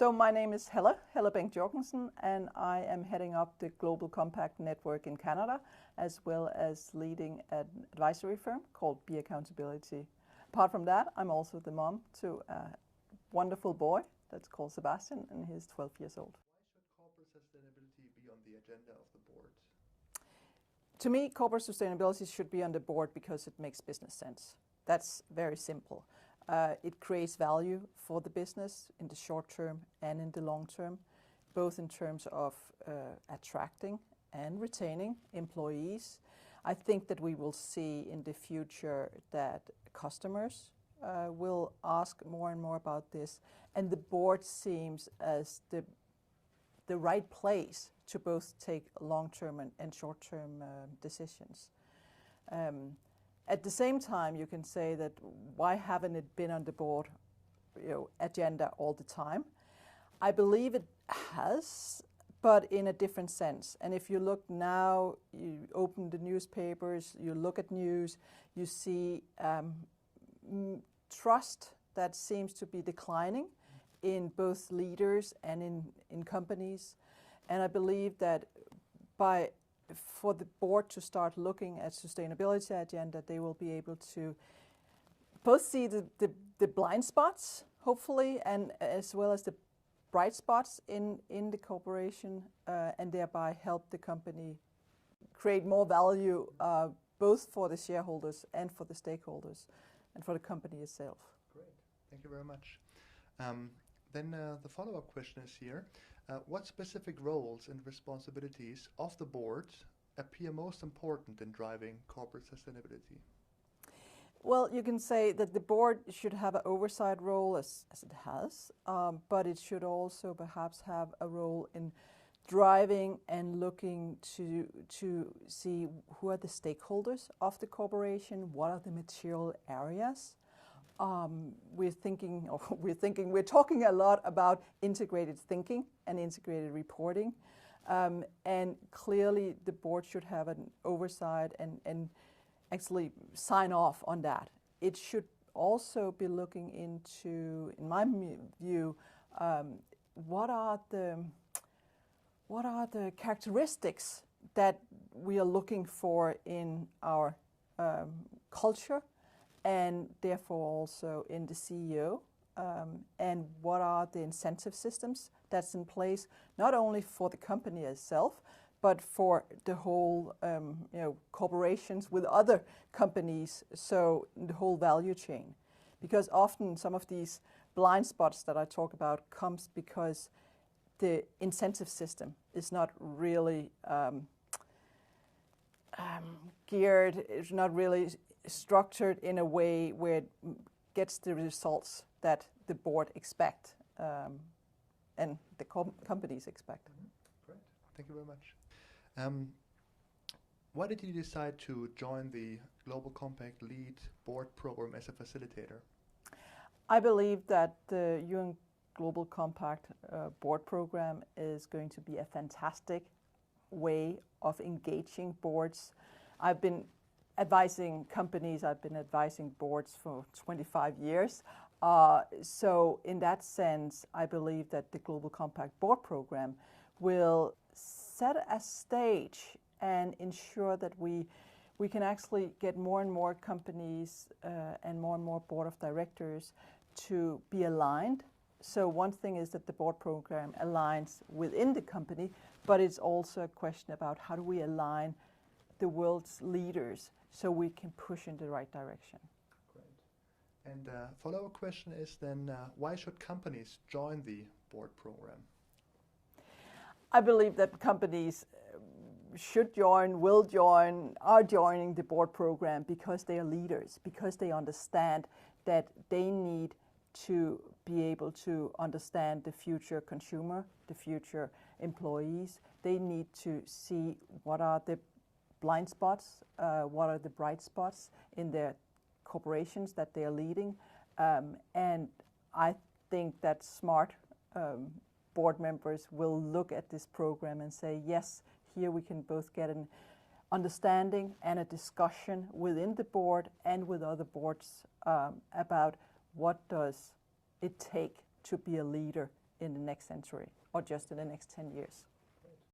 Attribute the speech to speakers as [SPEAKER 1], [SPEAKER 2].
[SPEAKER 1] So my name is Helle Bank Jorgensen, and I am heading up the Global Compact Network in Canada, as well as leading an advisory firm called B.Accountability. Apart from that, I'm also the mom to a wonderful boy that's called Sebastian, and he's 12 years old.
[SPEAKER 2] Why should corporate sustainability be on the agenda of the board?
[SPEAKER 1] To me, corporate sustainability should be on the board because it makes business sense. That's very simple. It creates value for the business in the short term and in the long term, both in terms of attracting and retaining employees. I think that we will see in the future that customers will ask more and more about this, and the board seems as the right place to both take long-term and short-term decisions. At the same time, you can say that why haven't it been on the board, agenda all the time? I believe it has, but in a different sense. And if you look now, you open the newspapers, you look at news, you see trust that seems to be declining in both leaders and in companies. And I believe that for the board to start looking at sustainability agenda, they will be able to both see the blind spots, hopefully, and as well as the bright spots in the corporation, and thereby help the company create more value, both for the shareholders and for the stakeholders and for the company itself.
[SPEAKER 2] Great, thank you very much. Then the follow-up question is here. What specific roles and responsibilities of the board appear most important in driving corporate sustainability?
[SPEAKER 1] Well, you can say that the board should have an oversight role as it has, but it should also perhaps have a role in driving and looking to see who are the stakeholders of the corporation, what are the material areas. We're talking a lot about integrated thinking and integrated reporting, and clearly the board should have an oversight and actually sign off on that. It should also be looking into, in my view, what are the characteristics that we are looking for in our culture, and therefore also in the CEO, and what are the incentive systems that's in place, not only for the company itself, but for the whole corporations with other companies, so the whole value chain. Because often some of these blind spots that I talk about comes because the incentive system is not really geared, it's not really structured in a way where it gets the results that the board expect and the companies expect.
[SPEAKER 2] Great, thank you very much. Why did you decide to join the Global Compact Lead Board Program as a facilitator?
[SPEAKER 1] I believe that the UN Global Compact Board Program is going to be a fantastic way of engaging boards. I've been advising companies, I've been advising boards for 25 years. So in that sense, I believe that the Global Compact Board Program will set a stage and ensure that we can actually get more and more companies and more board of directors to be aligned. So one thing is that the board program aligns within the company, but it's also a question about how do we align the world's leaders so we can push in the right direction.
[SPEAKER 2] Great. And follow-up question is then, why should companies join the board program?
[SPEAKER 1] I believe that companies should join, will join, are joining the board program because they are leaders, because they understand that they need to be able to understand the future consumer, the future employees. They need to see what are the blind spots, what are the bright spots in their corporations that they are leading. And I think that smart board members will look at this program and say, yes, here we can both get an understanding and a discussion within the board and with other boards about what does it take to be a leader in the next century or just in the next 10 years.